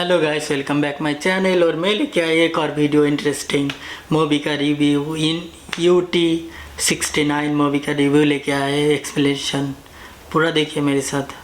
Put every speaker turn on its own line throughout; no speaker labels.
Hello guys, welcome back my channel. और मैं लेके आया एक और वीडियो इंटरेस्टिंग मूवी का रिव्यू। इन UT69 मूवी का रिव्यू लेके आया है, एक्सप्लेनेशन पूरा देखिए मेरे साथ।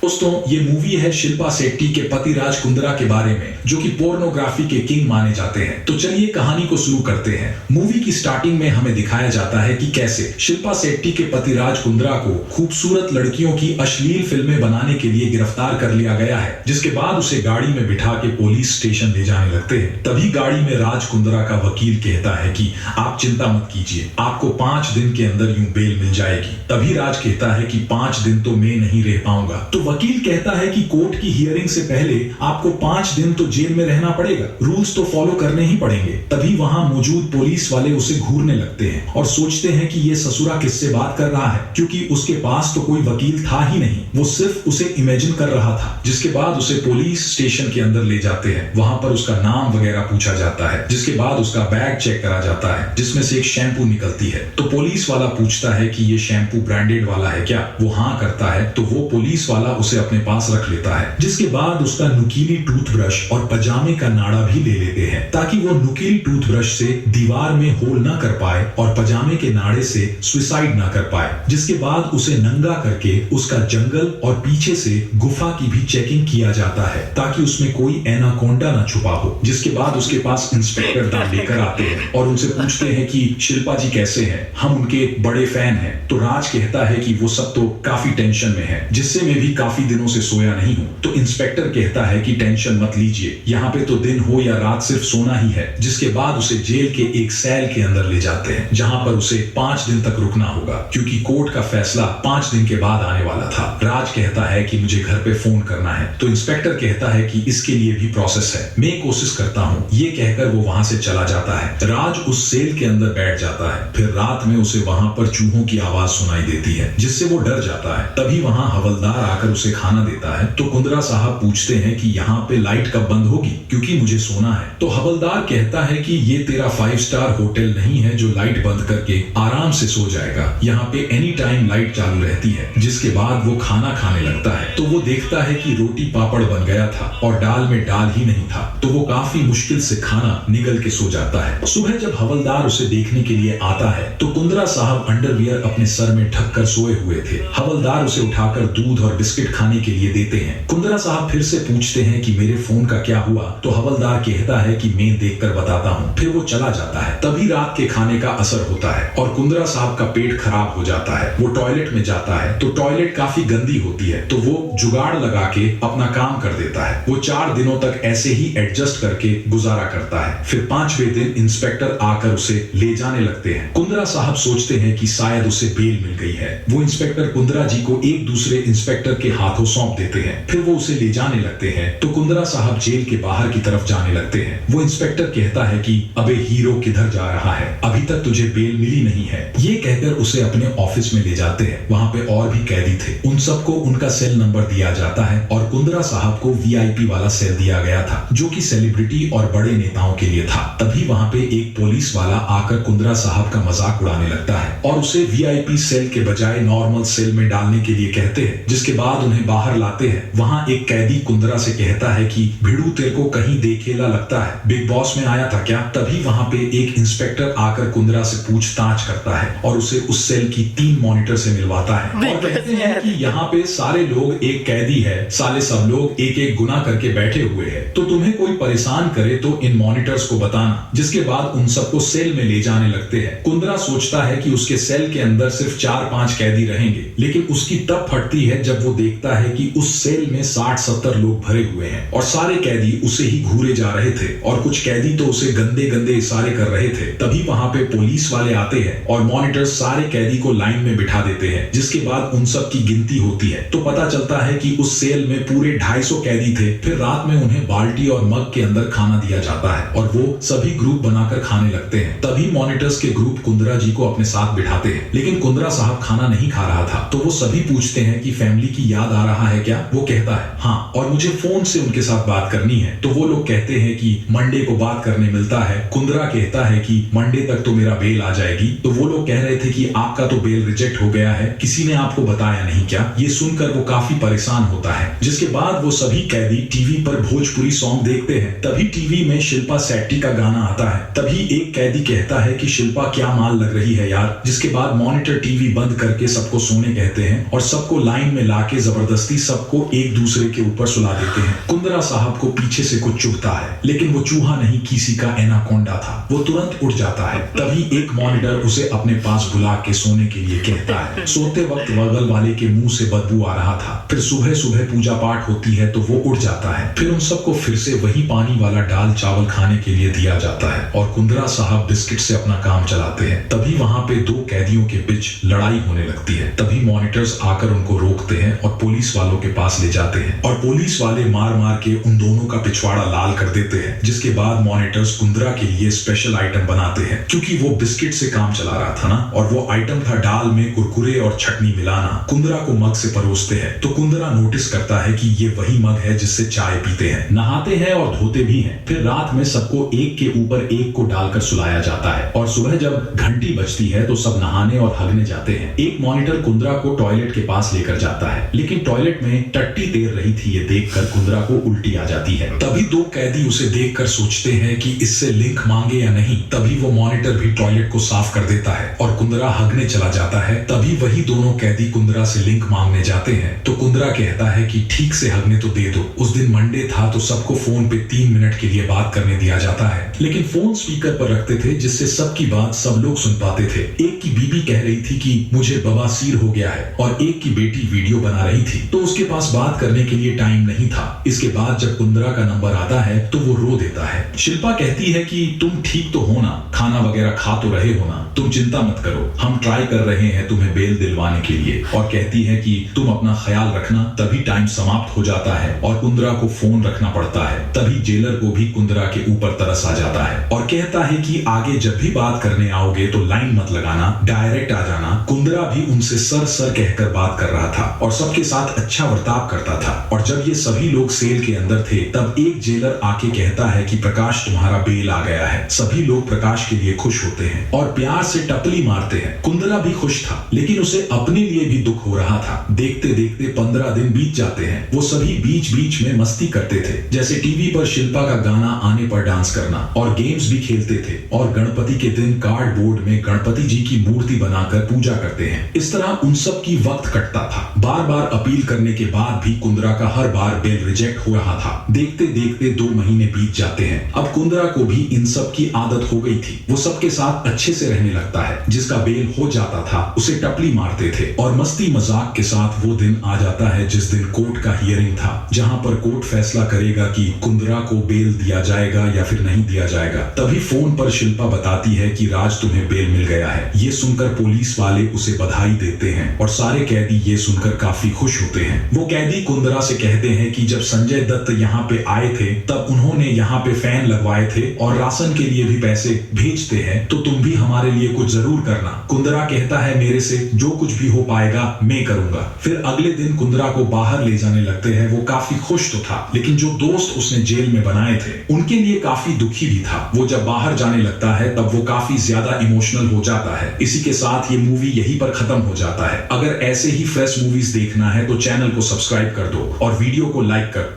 दोस्तों, ये मूवी है शिल्पा शेट्टी के पति राज कुंद्रा के बारे में, जो कि पोर्नोग्राफी के किंग माने जाते हैं। तो चलिए कहानी को शुरू करते हैं। मूवी की स्टार्टिंग में हमें दिखाया जाता है कि कैसे शिल्पा शेट्टी के पति राज कुंद्रा को खूबसूरत लड़कियों की अश्लील फिल्में बनाने के लिए गिरफ्तार कर लिया गया है, जिसके बाद उसे गाड़ी में बिठा के पुलिस स्टेशन ले जाने लगते हैं। तभी गाड़ी में राज कुंद्रा का वकील कहता है कि आप चिंता मत कीजिए, आपको 5 दिन के अंदर यूं बेल मिल जाएगी। तभी राज कहता है कि 5 दिन तो मैं नहीं रह पाऊंगा। तो वकील कहता है कि कोर्ट की हियरिंग से पहले आपको 5 दिन तो जेल में रहना पड़ेगा, रूल्स तो फॉलो करने ही पड़ेंगे। तभी वहां मौजूद पुलिस वाले उसे घूरने लगते हैं और सोचते हैं कि ये ससुरा किससे बात कर रहा है, क्योंकि उसके पास तो कोई वकील था ही नहीं, वो सिर्फ उसे इमेजिन कर रहा था। जिसके बाद उसे पुलिस स्टेशन के अंदर ले जाते हैं। वहां पर उसका नाम वगैरह पूछा जाता है, जिसके बाद उसका बैग चेक करा जाता है, जिसमें से एक शैम्पू निकलती है। तो पुलिस वाला पूछता है कि ये शैम्पू ब्रांडेड वाला है क्या? वो हाँ करता है। तो वो पुलिस वाला उसे अपने पास रख लेता है। जिसके बाद उसका नुकीली टूथब्रश और पजामे का नाड़ा भी ले लेते हैं, ताकि वो नुकीली टूथब्रश से दीवार में होल ना कर पाए और पजामे के नाड़े से सुसाइड ना कर पाए। जिसके बाद उसे नंगा करके उसका जंगल और पीछे से गुफा की भी चेकिंग किया जाता है, ताकि उसमें कोई एनाकोंडा ना छुपा हो। जिसके बाद उसके पास इंस्पेक्टर दा लेकर आते हैं और उनसे पूछते हैं कि शिल्पा जी कैसे हैं, हम उनके बड़े फैन हैं। तो राज कहता है कि वो सब तो काफी टेंशन में है, जिससे मैं भी काफी दिनों से सोया नहीं हूं। तो इंस्पेक्टर कहता है कि टेंशन मत लीजिए, यहाँ पे तो दिन हो या रात सिर्फ सोना ही है। जिसके बाद उसे जेल के एक सेल के अंदर ले जाते हैं, जहां पर उसे 5 दिन तक रुकना होगा, क्योंकि कोर्ट का फैसला 5 दिन के बाद आने वाला था। राज कहता है कि मुझे घर पे फोन करना है। तो इंस्पेक्टर कहता है कि इसके लिए भी प्रोसेस है, मैं कोशिश करता हूँ। ये कहकर वो वहां से चला जाता है। राज उस सेल के अंदर बैठ जाता है। फिर रात में उसे वहां पर चूहों की आवाज सुनाई देती है, जिससे वो डर जाता है। तभी वहां हवलदार आकर उसे खाना देता है। तो कुंद्रा साहब पूछते हैं कि यहाँ पे लाइट कब बंद होगी, क्योंकि मुझे सोना है। तो हवलदार कहता है कि ये तेरा 5 स्टार होटल नहीं है जो लाइट बंद करके आराम से सो जाएगा, यहाँ पे एनी टाइम लाइट चालू रहती है। जिसके बाद वो खाना खाने लगता है। तो वो देखता है कि रोटी पापड़ बन गया था और दाल में दाल ही नहीं था। तो वो काफी मुश्किल से खाना निगल के सो जाता है। सुबह जब हवलदार उसे देखने के लिए आता है, तो कुंद्रा साहब अंडरवियर अपने सर में ढक कर सोए हुए थे। हवलदार उसे उठाकर दूध और बिस्किट खाने के लिए देते हैं। कुंद्रा साहब फिर से पूछते हैं कि मेरे फोन का क्या हुआ? तो हवलदार कहता है कि मैं देखकर बताता हूँ। फिर वो चला जाता है। तभी रात के खाने का असर होता है और कुंद्रा साहब का पेट खराब हो जाता है। वो टॉयलेट में जाता है, तो टॉयलेट काफी गंदी होती है। तो वो जुगाड़ लगा के अपना काम कर देता है। वो 4 दिनों तक ऐसे ही एडजस्ट करके गुजारा करता है। फिर 5वें दिन इंस्पेक्टर आकर उसे ले जाने लगते हैं। कुंद्रा साहब सोचते हैं कि शायद उसे बेल मिल गई है। वो इंस्पेक्टर कुंद्रा जी को एक दूसरे इंस्पेक्टर के हाथों सौंप देते हैं। फिर वो उसे ले जाने लगते हैं। तो कुंद्रा साहब जेल के बाहर की तरफ जाने लगते हैं। वो इंस्पेक्टर कहता है कि अबे हीरो किधर जा रहा है, अभी तक तुझे बेल मिली नहीं है। ये कहकर उसे अपने ऑफिस में ले जाते हैं। वहां पे और भी कैदी थे, उन सबको उनका सेल नंबर दिया जाता है और कुंद्रा साहब को VIP वाला सेल दिया गया था, जो कि सेलिब्रिटी और बड़े नेताओं के लिए था। तभी वहां पे एक पुलिस वाला आकर कुंद्रा साहब का मजाक उड़ाने लगता है और उसे VIP सेल के बजाय नॉर्मल सेल में डालने के लिए कहते हैं। जिसके बाद उन्हें बाहर लाते हैं। वहां एक कैदी कुंद्रा से कहता है कि भिड़ू तेरे को कहीं देखेला लगता है, बिग बॉस में आया था क्या? तभी वहां पे एक इंस्पेक्टर आकर कुंद्रा से पूछताछ करता है और उसे उस सेल की 3 मॉनिटर से मिलवाता है और कहते हैं कि यहाँ पे सारे लोग एक कैदी है, साले सब लोग एक एक गुना करके बैठे हुए हैं, तो तुम्हें कोई परेशान करे तो इन मॉनिटर्स को बताना। जिसके बाद उन सबको सेल में ले जाने लगते हैं। कुंद्रा सोचता है कि उसके सेल के अंदर सिर्फ 4-5 कैदी रहेंगे, लेकिन उसकी तब फटती है जब वो देखता है कि उस सेल में 60-70 लोग भरे हुए हैं और सारे कैदी उसे ही घूरे जा रहे थे और कुछ कैदी तो उसे गंदे गंदे इशारे कर रहे थे। तभी वहां पे पुलिस वाले आते हैं और मॉनिटर्स सारे कैदी को लाइन में बिठा देते हैं। जिसके बाद उन सब की गिनती होती है, तो पता चलता है कि उस सेल में पूरे 250 कैदी थे। फिर रात में उन्हें बाल्टी और मग के अंदर खाना दिया जाता है और वो सभी ग्रुप बनाकर खाने लगते हैं। तभी मॉनिटर्स के ग्रुप कुंद्रा जी को अपने साथ बिठाते हैं, लेकिन कुंद्रा साहब खाना नहीं खा रहा था। तो वो सभी पूछते हैं कि फैमिली की याद याद आ रहा है क्या? वो कहता है हाँ, और मुझे फोन से उनके साथ बात करनी है। तो वो लोग कहते हैं कि मंडे को बात करने मिलता है। कुंद्रा कहता है कि मंडे तक तो मेरा बेल आ जाएगी। तो वो लोग कह रहे थे कि आपका तो बेल रिजेक्ट हो गया है, किसी ने आपको बताया नहीं क्या? ये सुनकर वो काफी परेशान होता है। जिसके बाद वो सभी कैदी टीवी पर भोजपुरी सॉन्ग देखते हैं। तभी टीवी में शिल्पा शेट्टी का गाना आता है। तभी एक कैदी कहता है कि शिल्पा क्या माल लग रही है यार। जिसके बाद मॉनिटर टीवी बंद करके सबको सोने कहते हैं और सबको लाइन में लाके जबरदस्ती सबको एक दूसरे के ऊपर सुला देते हैं। कुंद्रा साहब को पीछे से कुछ चुभता है, लेकिन वो चूहा नहीं, किसी का एनाकोंडा था। वो तुरंत उठ जाता है। तभी एक मॉनिटर उसे अपने पास बुला के सोने के लिए कहता है। सोते वक्त बगल वाले के मुंह से बदबू आ रहा था। फिर सुबह सुबह पूजा पाठ होती है तो वो उठ जाता है। फिर उन सबको फिर से वही पानी वाला दाल चावल खाने के लिए दिया जाता है और कुंद्रा साहब बिस्किट से अपना काम चलाते हैं। तभी वहां पे दो कैदियों के बीच लड़ाई होने लगती है। तभी मॉनिटर्स आकर उनको रोकते हैं और पुलिस वालों के पास ले जाते हैं और पुलिस वाले मार मार के उन दोनों का पिछवाड़ा लाल कर देते हैं। जिसके बाद मॉनिटर्स कुंद्रा के लिए स्पेशल आइटम बनाते हैं, क्योंकि वो बिस्किट से काम चला रहा था ना, और वो आइटम था दाल में कुरकुरे और चटनी मिलाना। कुंद्रा को मग से परोसते हैं तो कुंद्रा नोटिस करता है कि ये वही मग है जिससे चाय पीते हैं, नहाते हैं और धोते भी हैं। फिर रात में सबको एक के ऊपर एक को डालकर सुलाया जाता है और सुबह जब घंटी बजती है तो सब नहाने और हगने जाते हैं। एक मॉनिटर कुंद्रा को टॉयलेट के पास लेकर जाता है, लेकिन टॉयलेट में टट्टी तैर रही थी। ये देखकर कुंद्रा को उल्टी आ जाती है। तभी दो कैदी उसे देखकर सोचते हैं कि इससे लिंक मांगे या नहीं। तभी वो मॉनिटर भी टॉयलेट को साफ कर देता है और कुंद्रा हगने चला जाता है। तभी वही दोनों कैदी कुंद्रा से लिंक मांगने जाते हैं तो कुंद्रा कहता है कि ठीक से हगने तो दे दो। उस दिन मंडे था तो सबको फोन पे 3 मिनट के लिए बात करने दिया जाता है, लेकिन फोन स्पीकर पर रखते थे जिससे सबकी बात सब लोग सुन पाते थे। एक की बीबी कह रही थी कि मुझे बवासीर हो गया है और एक की बेटी वीडियो बना रही थी तो उसके पास बात करने के लिए टाइम नहीं था। इसके बाद जब कुंद्रा का नंबर आता है तो वो रो देता है। शिल्पा कहती है कि तुम ठीक तो हो ना, खाना वगैरह खा तो रहे हो ना, तुम चिंता मत करो, हम ट्राई कर रहे हैं तुम्हें बेल दिलवाने के लिए। और कहती है कि तुम अपना ख्याल रखना। तभी टाइम समाप्त हो जाता है और कुंद्रा को फोन रखना पड़ता है। तभी जेलर को भी कुंद्रा के ऊपर तरस आ जाता है और कहता है कि आगे जब भी बात करने आओगे तो लाइन मत लगाना, डायरेक्ट आ जाना। कुंद्रा भी उनसे सर सर कहकर बात कर रहा था और सबके साथ अच्छा बर्ताव करता था। और जब ये सभी लोग सेल के अंदर थे तब एक जेलर आके कहता है कि प्रकाश तुम्हारा बेल आ गया है। सभी लोग प्रकाश के लिए खुश होते हैं और प्यार से टपली मारते हैं। कुंद्रा भी खुश था, लेकिन उसे अपने लिए भी दुख हो रहा था। देखते देखते 15 दिन बीत जाते हैं। वो सभी बीच बीच में मस्ती करते थे, जैसे टीवी पर शिल्पा का गाना आने पर डांस करना, और गेम्स भी खेलते थे। और गणपति के दिन कार्डबोर्ड में गणपति जी की मूर्ति बनाकर पूजा करते हैं। इस तरह उन सब की वक्त कटता था। बार बार अपील करने के बाद भी कुंद्रा का हर बार बेल रिजेक्ट हो रहा था। देखते देखते 2 महीने बीत जाते हैं। अब कुंद्रा को भी इन सब की आदत हो गई थी। वो सबके साथ अच्छे से रहने लगता है। जिसका बेल हो जाता था उसे टपली मारते थे और मस्ती मजाक के साथ वो दिन आ जाता है जिस दिन कोर्ट का हियरिंग था, जहां पर कोर्ट फैसला करेगा कि कुंद्रा को बेल दिया जाएगा या फिर नहीं दिया जाएगा। तभी फोन पर शिल्पा बताती है कि राज तुम्हें बेल मिल गया है। ये सुनकर पुलिस वाले उसे बधाई देते हैं और सारे कैदी ये सुनकर काफी खुश होते हैं। वो कैदी कुंद्रा से कहते हैं कि जब संजय दत्त यहाँ पे आए थे तब उन्होंने यहाँ पे फैन लगवाए थे और राशन के लिए भी पैसे भेजते हैं, तो तुम भी हमारे लिए कुछ जरूर करना। कुंद्रा कहता है मेरे से जो कुछ भी हो पाएगा मैं करूंगा। फिर अगले दिन कुंद्रा को बाहर ले जाने लगते हैं। वो काफी खुश तो था, लेकिन जो दोस्त उसने जेल में बनाए थे उनके लिए काफी दुखी भी था। वो जब बाहर जाने लगता है तब वो काफी ज्यादा इमोशनल हो जाता है। इसी के साथ ये मूवी यहीं पर खत्म हो जाता है। अगर ऐसे ही फ्रेश मूवीज देखना है तो चैनल को सब्सक्राइब कर दो और वीडियो को लाइक कर।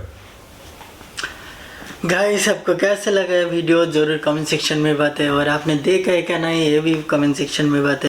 गाइस, आपको कैसा लगा वीडियो जरूर कमेंट सेक्शन में बताएं और आपने देखा है क्या नहीं ये भी कमेंट सेक्शन में बताएं।